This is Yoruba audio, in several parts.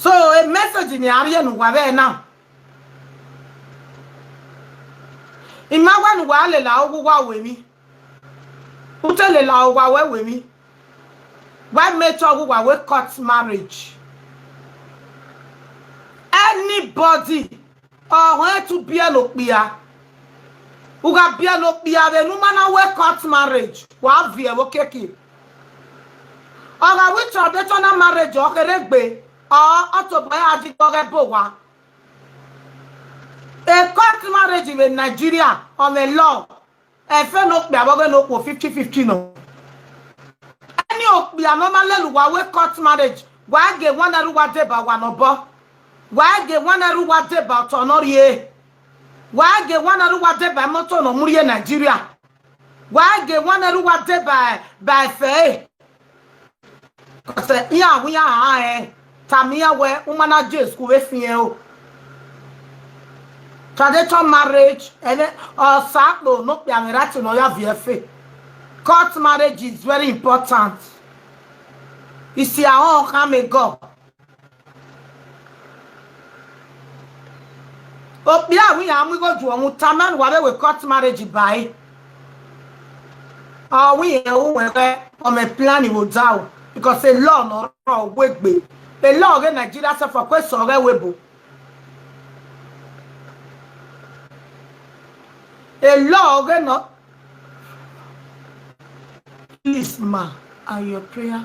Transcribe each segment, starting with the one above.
So a message in area no wa now. Imagine wale la ogu wa we mi. Utele la ogu wa we mi. Why make ogu wa we cut marriage? Anybody want to be a lokbia. Uga be a lokbia the no man we cut marriage. Wa via wo keki. Oga we traditional marriage o keregbe or to buy aji go bo wa. A court marriage in Nigeria on the law. A friend no be about no 50-50 no. Any of be a normal level we court marriage. Why get one aru wa deba one obo? Why get one aru wa deba tonorie? Why get one aru wa deba moto no muri Nigeria? Why get one aru wa deba by fair? Cause yeah we are tamia we umana Jesus ku we fien. Traditional marriage or sacro no be right no ya VFA. Court marriage is very important. You see how come go. Oh yeah, we go to a taman whatever we court marriage by. Oh we on a plan will down because the law no work be. The law in Nigeria for question webo. A law not. Please, ma, are your prayer?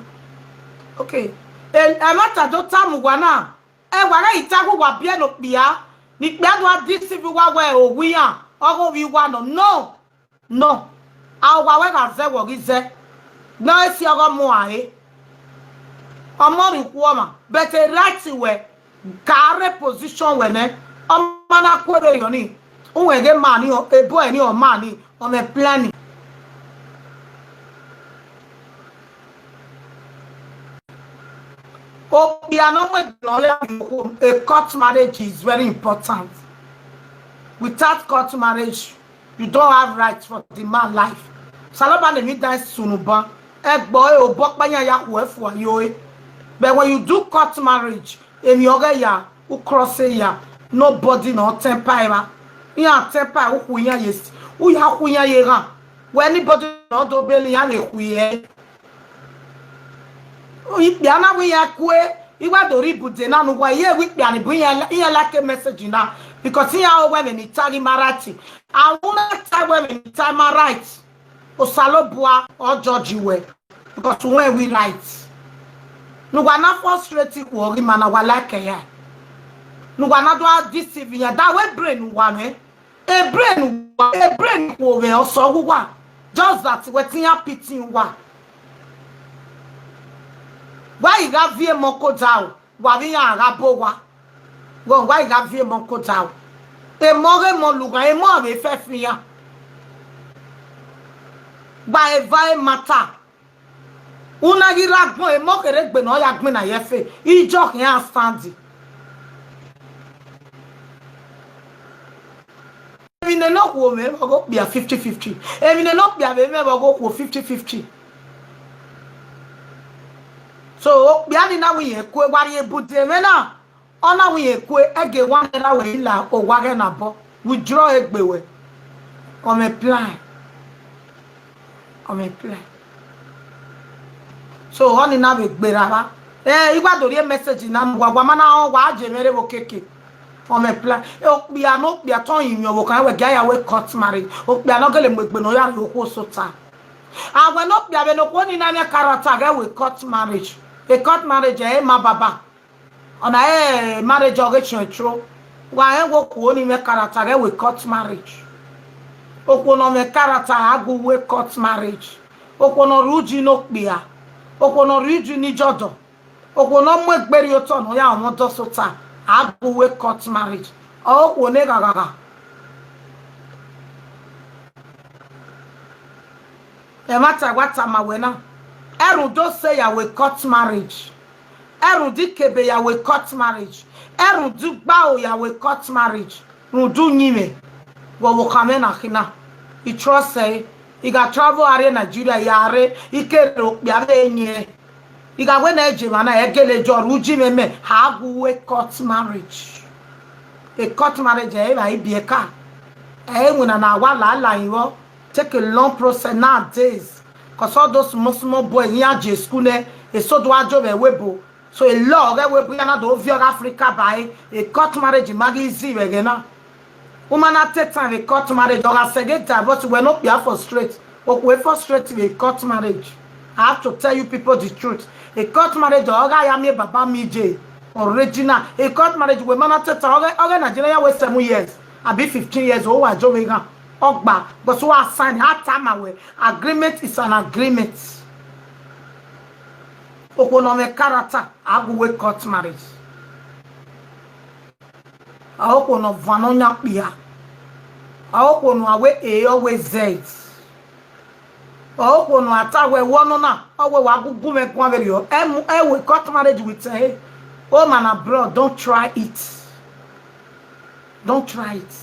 Okay. I'm not a time wana. Wara itago wa bien no bia. Ni bia do this if we are. Or we want no. No. Our way has said what is there. No, it's your moa. A more woman, but a right way. Carry position when a man quarter yoni. Who get money or a boy any or money on a planning. Oh, a court marriage is very important. Without court marriage, you don't have rights for the man life. Salaba ne midnight sunuba, boy or bokbanya ya for you. But when you do court marriage, in yoga ya, who cross ya, nobody no temper. Ya temper who ya yes, who ya yera. When anybody not do belly and a queer. Yana we are queer. You want to reboot the nan why here with me and bring here like a message now because here are women in Italian Marathi. I want to women in Italian right or Salobua or Georgie way because when we write. No one not frustrated worry man I like here. No one not do deceiving that way brain one a brain over also one just that waiting up pitching one. Why you got via Moko down? Why you are Rabowa? Well, why you got via Moko down? A more Moluga, a more a Fefia. By a vile matter. Una gira go a mock a red benoya gmina yefe. He joke here standing. In a knock woman, go be a 50-50. And in a knock be a member go 50-50. So, biani na we kwe wari ebute mena. Ona we kwe ege one na we la o wage na bo. We draw egbewe. On a plan. On a plan. So, oni na we gberara. Igba dori message na mwa mana o wa jemere wo keke. On a plan. O bia no bia ton yin yo wo kan we ga ya we court marriage. O bia no gele megbe no ya yo ko so ta. And when no bia be no ko ni na character ga we court marriage. A court marriage, my baba. On a marriage or true. Why I walk only make character with court marriage. Okono me character I go with court marriage. Okono ruji no bia. Okono ruji ni jodo. Okono mwe gberi otono ya omoto sota. I go with court marriage. Oh, onega gaga. E matter what am I wena. Eru do say ya we court marriage. Eru di kebe ya we court marriage. Eru du bao ya we court marriage. Rudu nyime. Wo kame na kina. He trust say he got travel area Nigeria yare. He ke ro biabe enye. Iga when eje mana egele jor uji meme hagu we court marriage. A court marriage e ba ibieka. When na wala la iwo take a long process nowadays. Cause all those small boys near J school ne e so do ajo be webo. So a law we webo na do via Africa by a court marriage magi we gena. Woman at take time a court marriage or a second divorce we not be frustrated. But we frustrated a court marriage. I have to tell you people the truth. A court marriage or I am baba mi J original. A court marriage we man at take time or Nigeria we 7 years. I be 15 years old I Jamaica. Ogba but so I sign hard time away. Agreement is an agreement. Okonome character I go we court marriage. I hope no vanonya pia. I hope no awe e always Z. I hope no ata we wono na owe wa gugu me kwa very o. E we court marriage with say oh man abroad don't try it. Don't try it.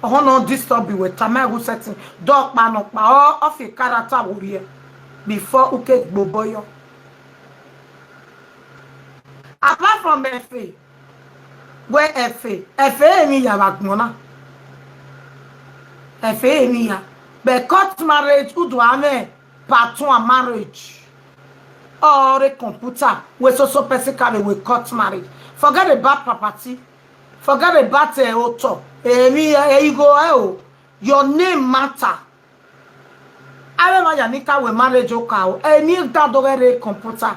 Oh no disturb you with tamago setting. Dog man up of a character warrior before uke boboyo. Apart from FA. Where FA mi ya wagmona. FA mi ya. But court marriage udu ame patron marriage. Or a computer we so person carry with court marriage. Forget about property. Forget about auto. You go your name matter. I remember Yanika we marriage oka. Any that dogere computer.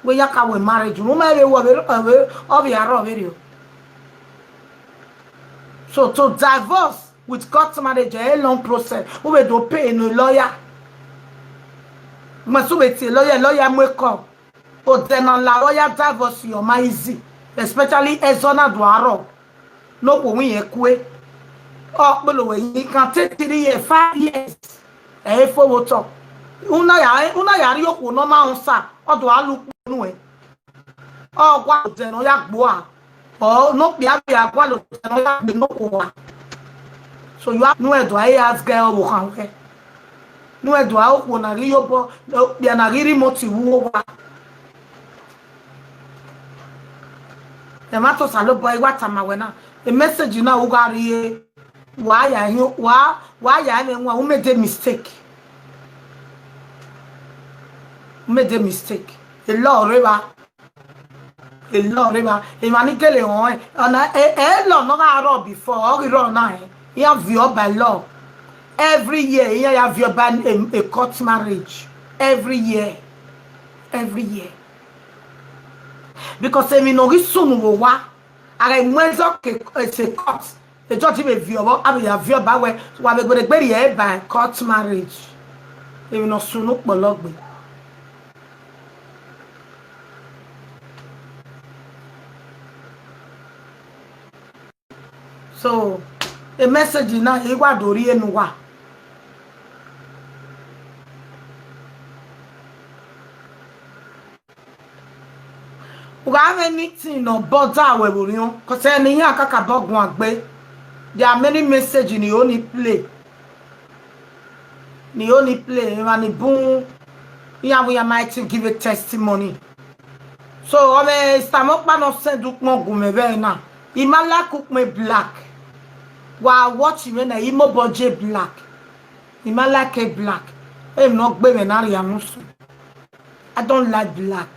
We yaka we marriage. No matter what of your video. So to divorce with court marriage a long process. We do pay no lawyer. Must wait lawyer make call. But then on la lawyer divorce your ma easy. Especially Ezona Duaro. No we ekwe. Oh below you can take 3 years, 5 years. For what talk. Una ya rio ko no ma unsa. Odo alu nu e. Oh gwa den o ya gbo a. Oh no bia gwa lo den o ya gbe no ko wa. So you have no edo I ask girl wo kan we. No edo a ko na rio bo bia na ri remote wo wa. The matter salo boy what am I na. The message you now got here. Why I who made a mistake? Made a mistake. The law river. The law river. The manicale on a law no before all run now. You have your by law. Every year you have your by a court marriage. Every year. Every year. Because I mean no soon wo wa. I went it's a court. The judge may view about have view by way so I go to by court marriage. They will not soon up log. So a message now he wa dori enu wa. We have anything no bother we will you cause any here kaka bogun agbe. There are many messages in the only play. The only play and boom. Here we might give a testimony. So I stomach man of said look more gume now. Imala cook me black. While watching when I imo budget black. Imala ke black. I'm not baby na I don't like black.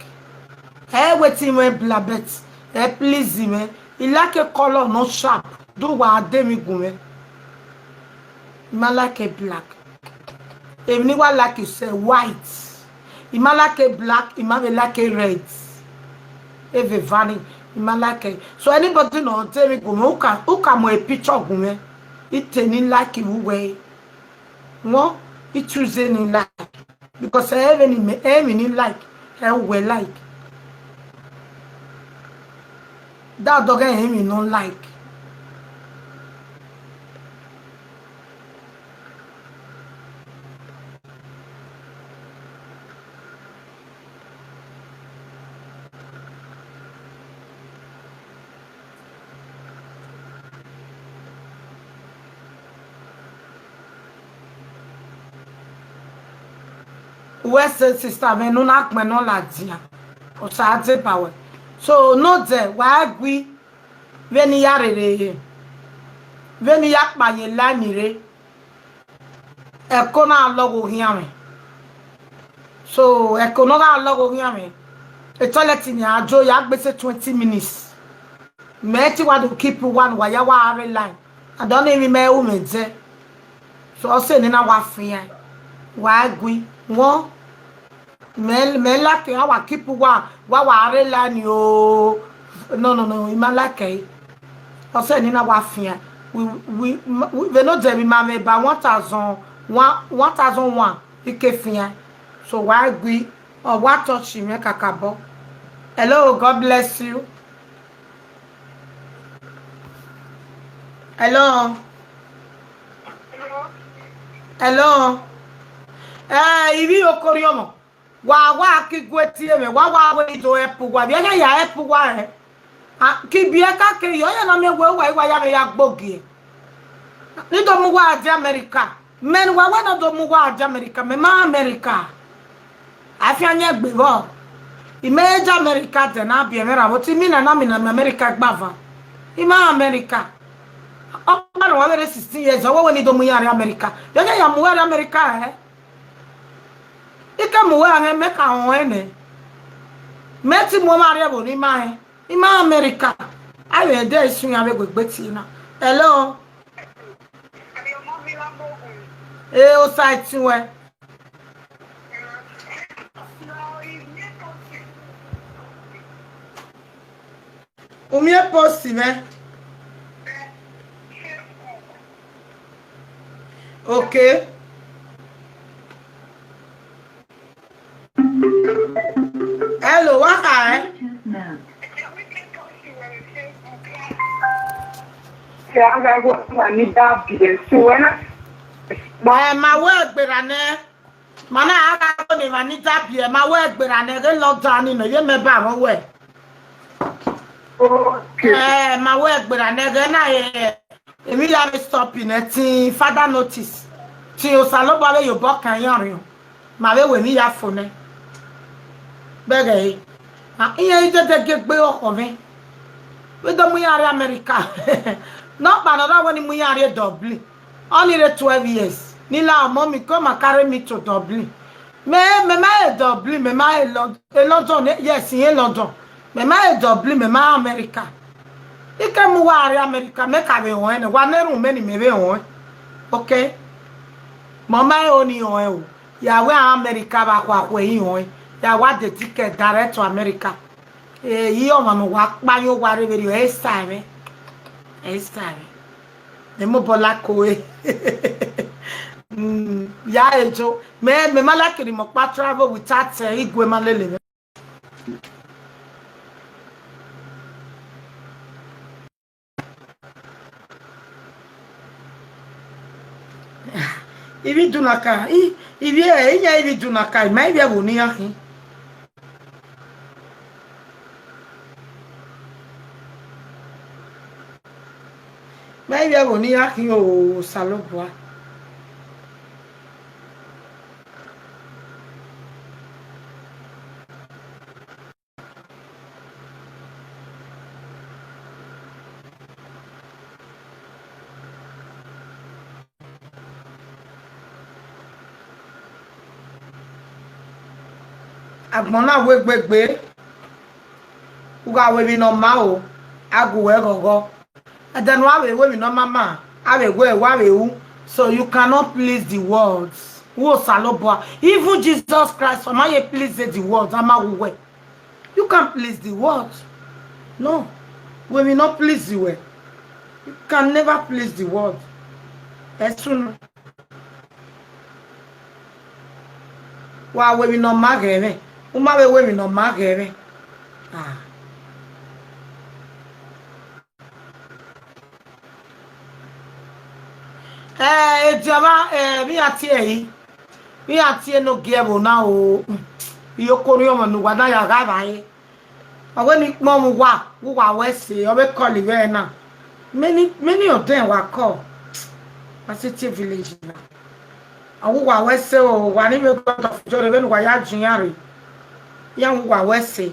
Waiting when black bet. Please me. He like a color not sharp. Do what demi gume. Malake black. If anyone like you say white. Imalake black, imalake red. If a vanny, imalake. So anybody know tell me gume who can a picture gume. It any like you way. No, it choosing like because I have any like I will like. That dog ain't him no like. West sister me no nak me no la dia. Osate power. So no there wa agui veni ya rere. Veni ya pa ye la nire. E ko na logo hiame. So e ko no ga logo hiame. E toilet ni ajo ya gbese 20 minutes. Me ti wa do keep one wa ya wa are line. I don't even me o me je. So o se ni na wa fian. Wa agui won me like wa keep wa are line o. No, imalake. O se ni na wa fian. We no dey ma me ba 1001 ike fian. So why agui or what touch me kakabo. Hello, God bless you. Hello. Ibi okoriomo. Wa kigweti me wa we do epu wa bi ya epu wa e. Ki bi e ka ke yo ya na me we wa ya me ya gbogie. Ni do mu wa aja America. Men wa na do mu wa aja America. Me ma America. Afi anya gbe bo. Imeja America te na bi me ra bo ti mi na America gbava. Ima America. Oh, man, wa were 16 years. Wa we ni do mu ya America. Yo ya mu wa America eh. Ika mu wa he me ka ho ene. Meti mo ma re bo ni ma he. Ima America. Ayo de sun ya be gbegbe ti na. Hello. O site we. O mi e posti me. Okay. Hello, what hi? I go need that beer. So when my work berane. Mana aga go ni vanita beer. My work berane ge lockdown ni no ye me ba mo we. okay. My work berane ge na ye. Emi ya me stop in etin father notice. Ti o salobo we yo bo kan yan rin. Ma we mi ya phone. Bege. Iye ite te ge gbe oko mi. We do mu ya America. Not another one mu ya Dublin. Only 12 years. Nila mommy come and carry me to Dublin. Me ma Dublin, me ma London. Yes, in London. Me ma Dublin, me ma America. Ike mu wa America me ka be won wa neru me ni me be won. Okay. Mama e oni won o. Ya we America ba kwa kwe yin won. Ya wa the ticket direct to America. Yi o ma no wa pa yo wa re be e time. Nemo bola koe. Ya ejo me malaki mo pa travel without igwe malele. Ibi dunaka ibi enya ibi dunaka ma ibi aboni akin. Ma ibi aboni akin o salobwa. Agbona we gbegbe uga we bi no ma o agu we gogo adan wa we bi no mama awe we wa we wu. So you cannot please the world. Wo salobo even Jesus Christ for my please the world ama we. You can't please the world. No, we will not please you. You can never please the world. That's true. Wa we bi no magere. Uma we no magere. Jama mi ati no gebo na o yo kori o nu wa na ya ga bae awe ni mo mu wa we se o be call we na many of them wa call City village na awu we se o wa ni me God of Jordan wa ya jinyare ya wa we se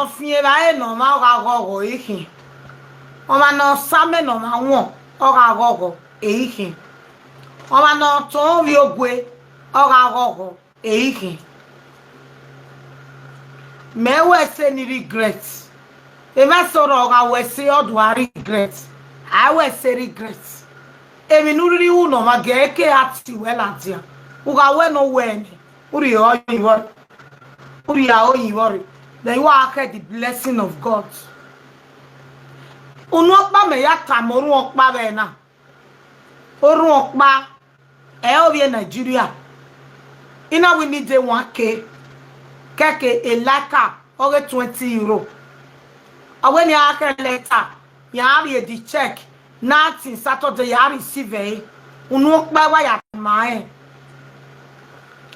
no fie ba e no ma ga gogo ihin o ma no same no ma won o ga gogo ihin o ma no to wi ogwe o ga gogo ihin me we se ni regret e ma so ro ga we se o do regret I we se regret e mi nu ri u no ma ge ke ati we la dia u ga we no we ni uri o yi wo uri a o yi wo then you are the blessing of God. Unu okpa me ya tamoru okpa be na. Oru okpa e obi Nigeria. Ina we need the 1k. Keke elaka ore 20 euro. Awen ya aka letter, ya ari di check. Nothing Saturday ya receive unu okpa wa ya ma e.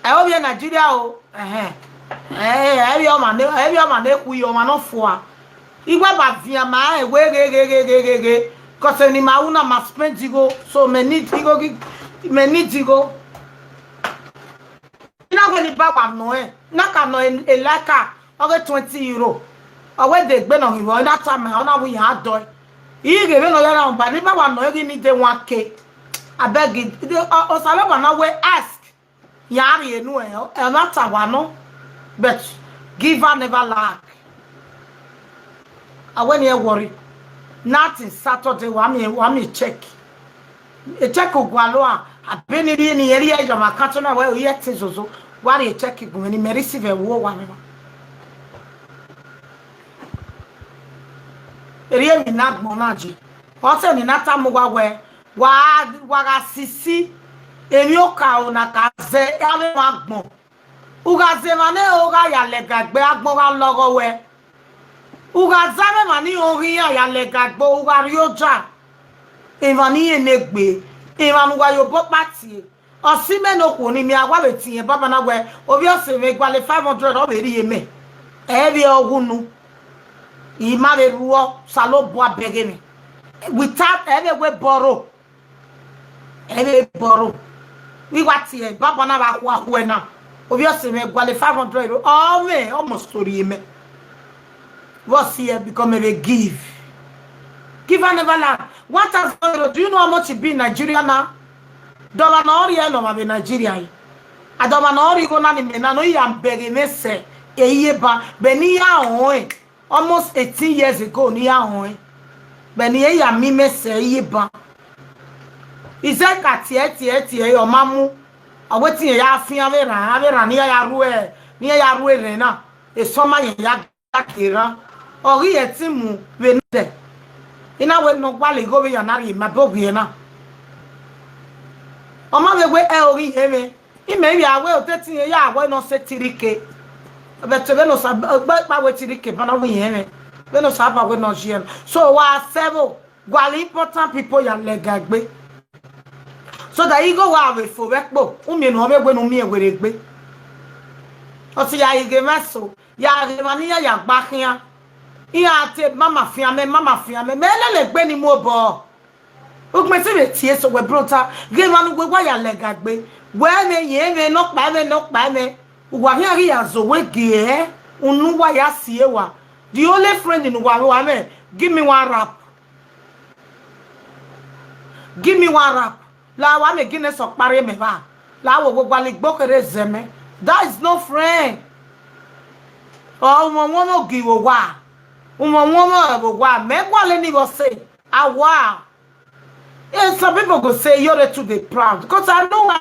E obi Nigeria o every man they ku yo man no for igba ba via ma we cause any ma una ma spend go so many go ina go ni ba no na ka no e laka over 20 euro owe de gbe no hiwo that time na we had do e ge be no ya na ba ni ba no e ni de 1k abeg o sale ba na we ask yari enu e na ta wa no. But giver never lack. I when you worry, nothing Saturday. Wami check. A check of Gualoa. A penny in the area of my catching away yet is also. What you check it when you receive a war one. Area in that monaji. Also in that time where waga sisi. Emioka ona kaze ave magmo. Uga zemane oga ya legagbe agboga logo we uga zame mani ori ya legagbo uga rioja evani enegbe evanuga yo popati osime no ko ni mi agwa betin baba na we obi osime gwale 500 o be ri eme ebi ogunu ima be ruo salo bo abegene without we borrow we wati baba na ba kwa kwa na obviously me gwale 500 oh me almost story me what's here become a give and never land 1,000 euro. Do you know how much it be in Nigeria now? Dollar na ori no ma be Nigeria a dollar na ori go na ni me na no ya mbege me se eye ba be ni ya hon almost 18 years ago ni ya hon be ni ya mi me se eye ba ize ka tie o mamu aweti ya afia vera ni ya ruwe re na e soma ya akira ori etimu we de ina we no gwale go we ya na ri ma bogu na o ma we e ori heme ime wi awe o teti ya awe no se tirike betebe no sa pa we tirike bana we heme we no sa pa we no jien so wa several gwale important people ya legagbe. So that you go away for workbo, no be when me were egbe. O si ya ige meso, ya remania ya bakia. Iya te mama fiame, melele gbe ni mo bo. Ugme se tie so we brota, ge manu we wa ya legagbe. We me ye me no pa me. Wa hia ya zo we ge unu wa ya sie wa. The only friend in wa me, give me one rap. La wa me gine so pare me ba la wo gwale gbokere zeme that is no friend oh mo no give wa me gwale ni go say awa and some people go say you're too dey proud because I know I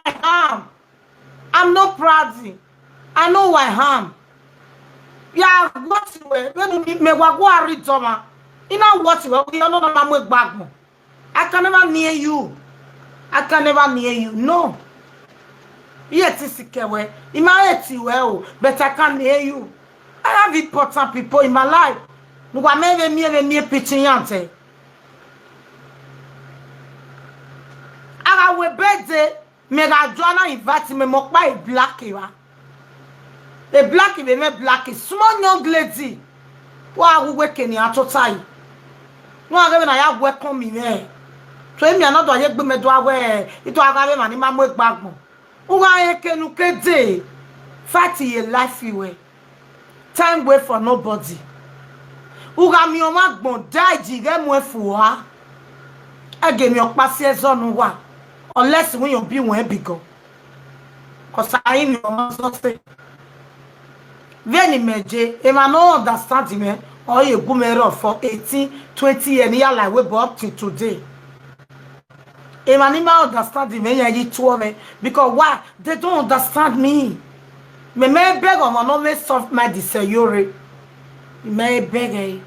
am. I'm not proud. I know I am. Yeah, what you when me wa go ari toma you know what you no na mo gbagbo I can never near you. No. Yet is kewe. Imagine well, but I can't hear you. I have important people in my life. No wa me pitching yante. Ara we birthday, me ga Joanna invite me mo pa e black wa. E black be me black small young lady. Wa we weke ni atotai. No aga na ya welcome me there. So emi another ye gbe me do awe ito aga be mani ma mo gbagbo uwa ye kenu kede fight your life way time wait for nobody Uga mi o ma gbon daiji ge mo efuwa. Ege mi o pasi ezonu wa. Unless when you be one bigo. Cause I mi o ma so say. Veni meje, e ma no understand me. Or you go me for 18, 20 years like we go up to today. E ma ni ma understand me ya to me because why they don't understand me. Me beg on no me soft my disayore. Me beg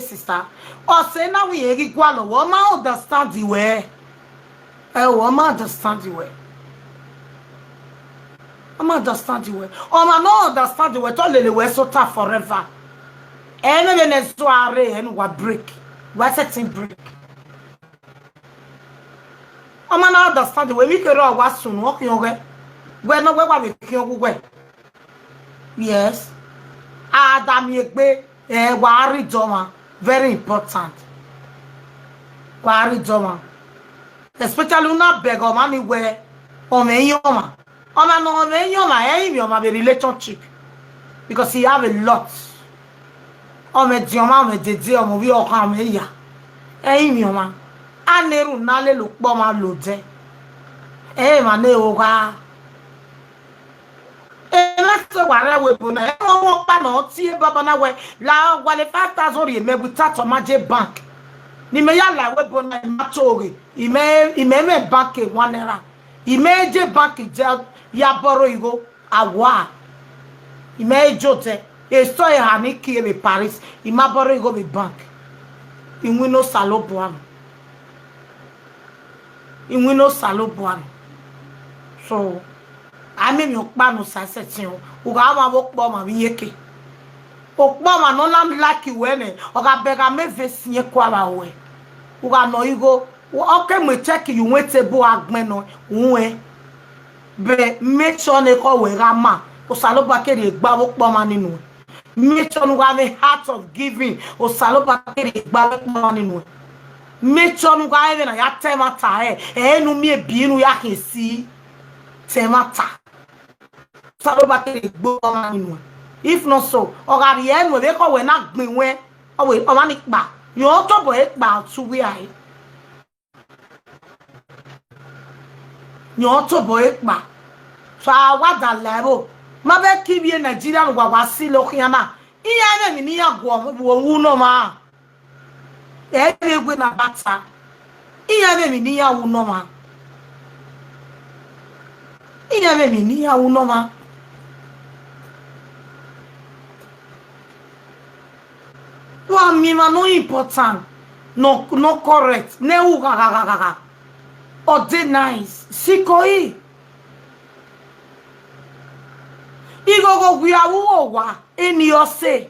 sister. Or say now we equal no ma understand the way. Oh, ma understand the way. I understand the way. Oh, I don't understand the way. All the way so tough forever. Any minute to are and what break. What setting break. Oh, I don't understand the way. We can all was soon walk your way. Where no way we can go. Yes. Adam Yegbe, Wari Doma. Very important. Wari Doma. Especially not beg or money where or me yoma. Oma no me yoma yoma be relationship because he have a lot. Ome dioma me dede omo wi okan me ya. Yoma. Aneru nale lo po ma lo de. Ma ne o ga. Na so wara we bu na. Won pa na tie baba na we la wale 5,000 re me buta to maje bank. Ni me ya la we bu na ma tori. Me bank e 1 naira. Imeje bank je ya boro igo awa. Imejote e so e hani ki be Paris. Ima boro igo be bank. Inwino salobuan. Inwino salobuan. So ami mi okpa no sasetin o. Uga ma wo po ma bi yeke. Okpa ma no lam lucky we ne. Oga bega me vesinye kwa ba we. Uga no igo okay, me check you went to bo agmeno unwe be make sure ne ko we rama o salo ba ke de gba wo po ma ninu make sure nu have a heart of giving o salo ba ke de gba wo po ma ninu make sure nu ga even na ya temata nu mi ebi nu ya ke si temata salo ba ke de gbo ma ninu if not so o ga ri enu be ko we na gbin we o we o ma ni pa yo to bo e pa tu we ai nyo to boy pa so awada level ma be kibie Nigeria no gwa si lo kiana iya na mi ni agwo wo wu no ma e egwe na bata iya na mi ni ya wu no ma iya na mi ni ya wu no ma wa mi ma no important no correct ne u ga or they nice sikoi igogo gwiawu wa eni ose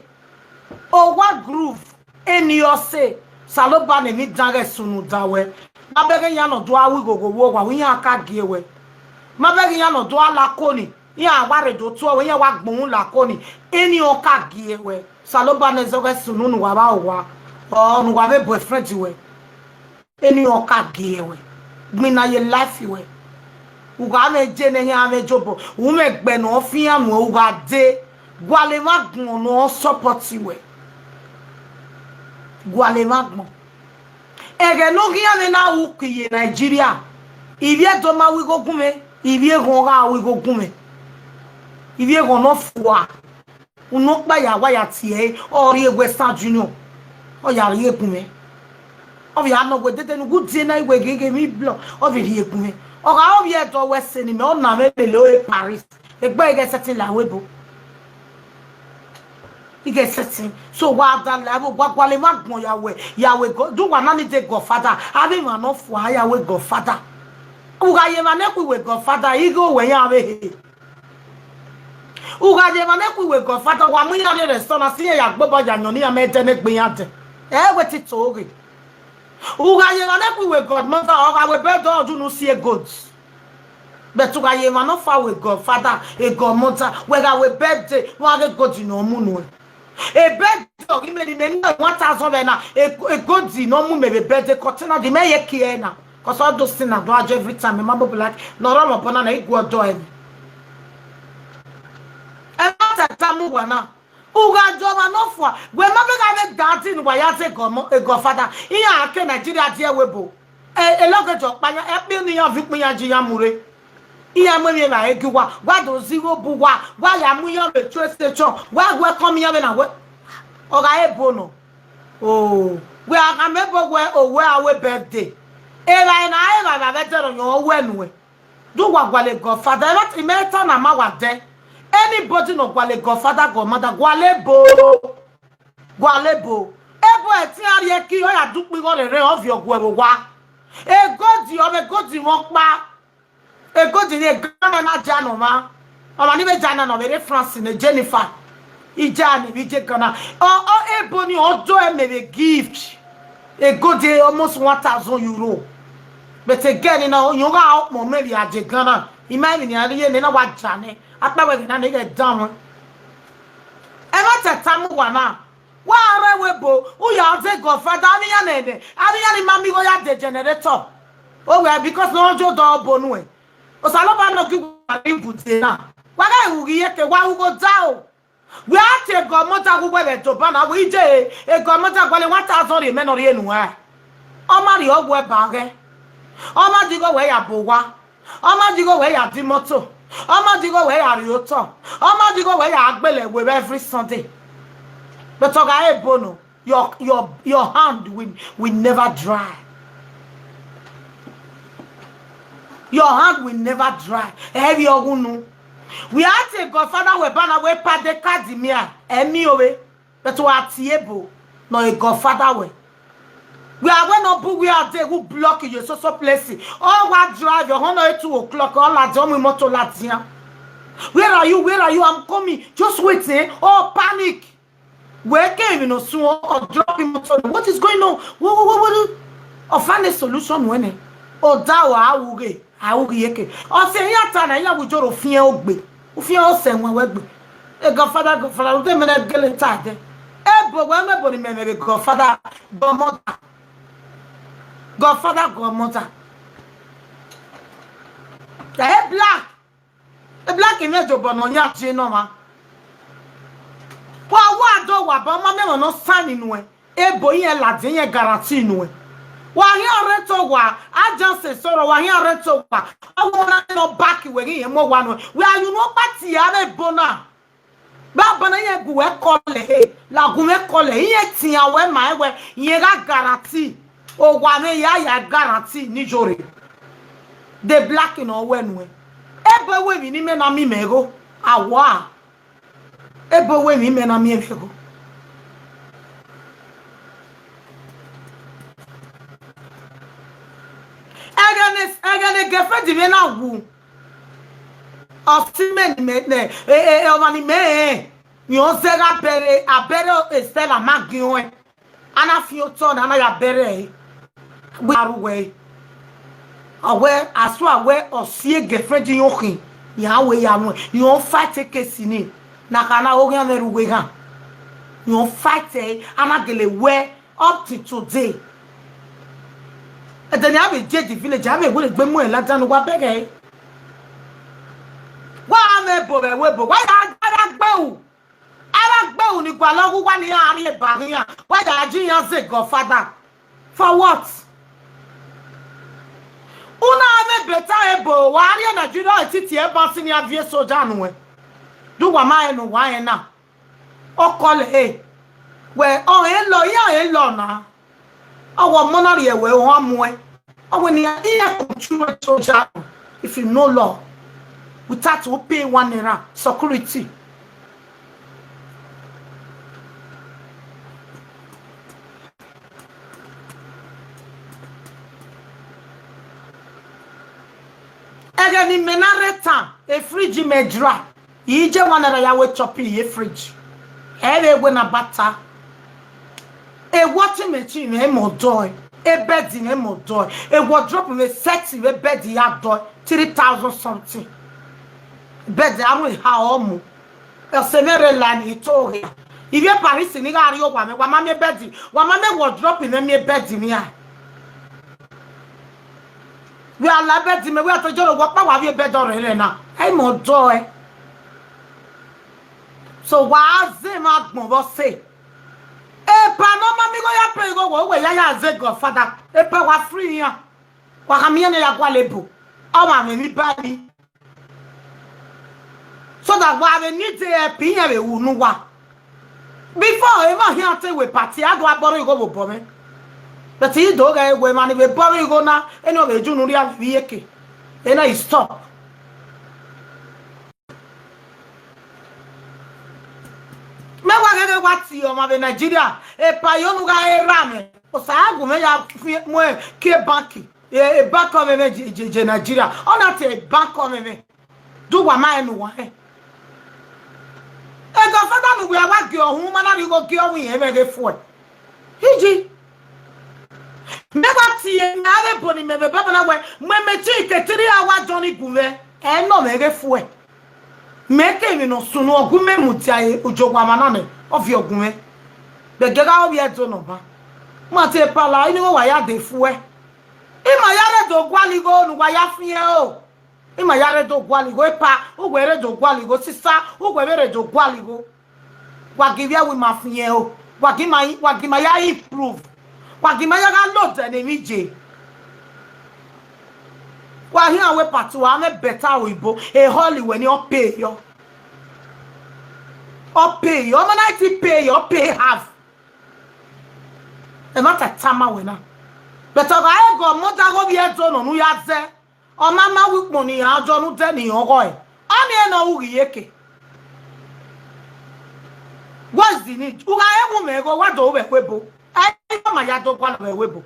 owa groove eni ose saloba ne mi dange sunu dawe mabege ya no do awu gogo wo wa wi aka giewe mabege ya no do alakoni ya aware do to we ya wa gbon lakoni eni oka giewe saloba ne zoge sunu nu wa ba wa o nu wa be boyfriend we eni oka giewe gbina ye life we uga me je ne ya me jobo u me gbe no fi anu uga de gwale magbon no support we gwale magbon ege no gi na u kiye Nigeria ibi do ma wi gogunme ibi egon ga wi gogunme ibi egon no fuwa unu pa ya wa ya tie ori Western Junior o ya ri egunme of ya no go dete no good day na iwe gege mi block of ri egunme o ga o ye to West ni me o na me lo Paris egbe ege setting la webo ige setting so wa da la bo gwa le magbon yawe go do wa na ni de Godfather abi ma no fu ayawe Godfather uga ye ma ne ku we Godfather igo we ya be uga ye ma ne ku we Godfather wa mu ya le restaurant si ya gbo ba ya nyon ni ya me de ne gbin ya de we ti to ri uga ye ma ne ku we Godmother o ga we be do ju no see goods but uga ye ma no fa we Godfather e Godmother we ga we birthday wa ga go di no mu no e birthday gi me ni 1000 be na e go di no mu me be birthday kotina di me ye ki e na cause all those things I do every time me mama be like no ro mo na e go do e not tamu wana Uga joma no for. We ma be ga dancing wa ya say godfather. Iya ake Nigeria dia webo. E logo jo pa ya e pe ni ya vi pin ya ji ya mure. Iya mo mi na egiwa. Wa do zero bu wa ya mu ya be trace station. Wa welcome ya be na we. Oga ebo no. Oh, we are amebo we owe our birthday. Ela na ai ba be tero yo we nu. Do wa gwale godfather. Not imeta na ma wa de. Anybody no gwale godfather godmother gwalebo ebo eti ari ki o ya dupi go re of your gwero wa egodi won pa egodi ni gana na jano ma o ma ni be jana no be France ne Jennifer ijani bi je gana ebo ni ojo e me gift egodi almost 1,000 euro but again na you ga mo me bi aje gana imagine ni ari ye na wa jane Apa na nigga dumb. Ever tetamu wana. Wa are webo. Who ya take godfather? Ani ya nene. Ani ya ni mami go ya the generator. Oh well, because no jo do bonwe. Osaloba no ki input na. Wa ga ugi yeke wa ugo dao. We are take godmother go we to bana we je e godmother gwale 1,000 re menori enu ha. O mari ogwe bage. O ma digo we ya bowa. O ma digo we ya di moto. Digo we are you talk. Digo we are agbele with every Sunday. But oga ebono, your hand will never dry. Your hand will never dry. Heavy ogunu. We are to godfather we bana we pa de kadimia emi owe. But we are tiebo no a godfather we. We are when no we are there who block you so place. All what drive your 2 o'clock all la jom with motor latia. Where are you? I'm coming. Just wait, eh? Oh, panic. Where came you know soon or dropping motor? What is going on? What? Or find a solution when it. Oh, dawa awuge yeke. Oh, say ya tana ya wujoro fien ogbe. Ufien o se won wegbe. E godfather we me na gele tade. E bo we me bo ni me godfather godmother. The black. The black in your bono nya je no ma. Wa do wa ba ma me no sign nu e. E bo yen la de yen guarantee nu e. Wa here reto wa agency soro wa here reto wa. Awo na no back we yen mo wa no. We are you no party ya be bona. Ba bona yen gu we kole e. La gu me kole yen tin ya we ma we yen ga guarantee. O wa me ya guarantee ni jore. The black in o wenwe. Ebe we ni me na mi mego. Awa. Ebe we ni me na mi mego. Agane gefe di me na wu. Of men me o mani me. Ni o se ga bere abere Estela Magion. Ana fi o ton ana ya bere. We are way. Awe aso awe osie gefre di yokin. Ya we ya no. You fight case ni. Na kana o gan meru we gan. You fight ana gele we up to today. And then I will get the village. I will go more and Latin wa bege. Wa me bo be webo. Why I go? I go ni kwa lo wa ni ari e ba ni. Why da ji yan say godfather? For what? Una me better ebo wa ari na Nigeria titi e ba si ni avie soja nu we. Do wa ma no wa en na. O call e. We o e lo ya e lo na. Our monarchy we one more. When you are control soldier, if you know law, without to pay 1 naira security. Again, in Menareta, a fridge may dry. You just want to have choppy a fridge. Every when a butter. A washing machine, a more joy. A bed in a more joy. A wardrobe with sexy bed in your door. 3,000 something. Bed, I will how almost. A scenario line, he told him. If you're Paris in the area, one mamma bed, one mamma wardrobe in a mere bed in here. We are like bed in me. We are to join what power have your bed already now. I'm more joy. So waze ma gbon bo se. E pa no ma mi go ya pray go we ya ze Godfather. E pa wa free yan. Wa kamie ne ya kwa lebo. O ma me ni ba ni. So that wa be ni te e pi yan be wu wa. Before ever here te we party ado aboro go bo me. But he do ga we man be boro go na eno be ju nu ri a bi eke. Ena is stop. Me wa gege wati o ma be Nigeria e pa yo nu ga e rame o sa agu me ya mo ke banki e bank o me je Nigeria ona te bank o me do wa ma enu wa e go fada nu wa wa ge ohun ma na ri go ge ohun yen me ge fo hiji me wati e na be boni me be baba na we me chi ke 3 hour journey gume e no me ge fo e meke mi no sunu ogume mutiaye ojogwa manane ofi ogume be gega obi eto no ba ma te pala ini wo wa ya de fu e ima yare do gwaligo nu wa ya fie o ima yare do gwaligo e pa ogwere do gwaligo sisa ogwere do gwaligo wa give ya we ma fie o wa give ma ya improve wa give ma ya ga load na mi je wa here we part wa me better oyibo e holy when you pay yo man I pay half e not a tama we na but I go mo ta go bi eto no nu ya ze o mama wi po ni ajo nu te ni ogo e ani e no uri yeke what's the need uga e mu me go wa do we kwebo ai ma ya do kwa we webo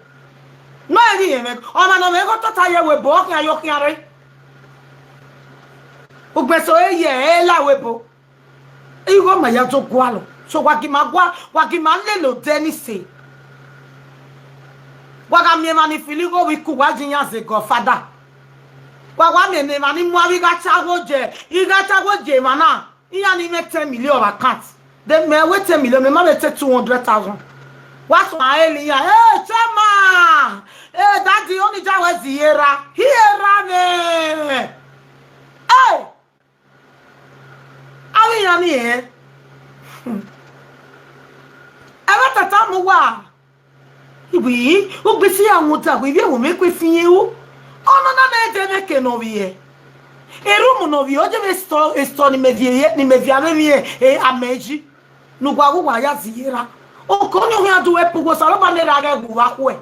no eri eme o ma no me go to ta ye webo o kan yo kan re ugbeso eye e la webo igo ma ya to kwa lo so wa ki ma le lo deni se wa ga mi ma ni filigo wi ku wa jiyan se Godfather wa me ma ni mu awi ga chawo je mana iya ni me 10 million account then me we 10 million me ma be 200,000 what my Elia chama daddy only jawe ziera hiera me awi ya mi aba tata mu wa ibi ogbesi awon ta we bi awon me kwe fiye o ono na na ede me ke no wie eru mu no wie o je me store ni me via me ameji nu gwa ya ziera o ko ni o ya do e pugo sa lo ba le ra ga gu wa ko e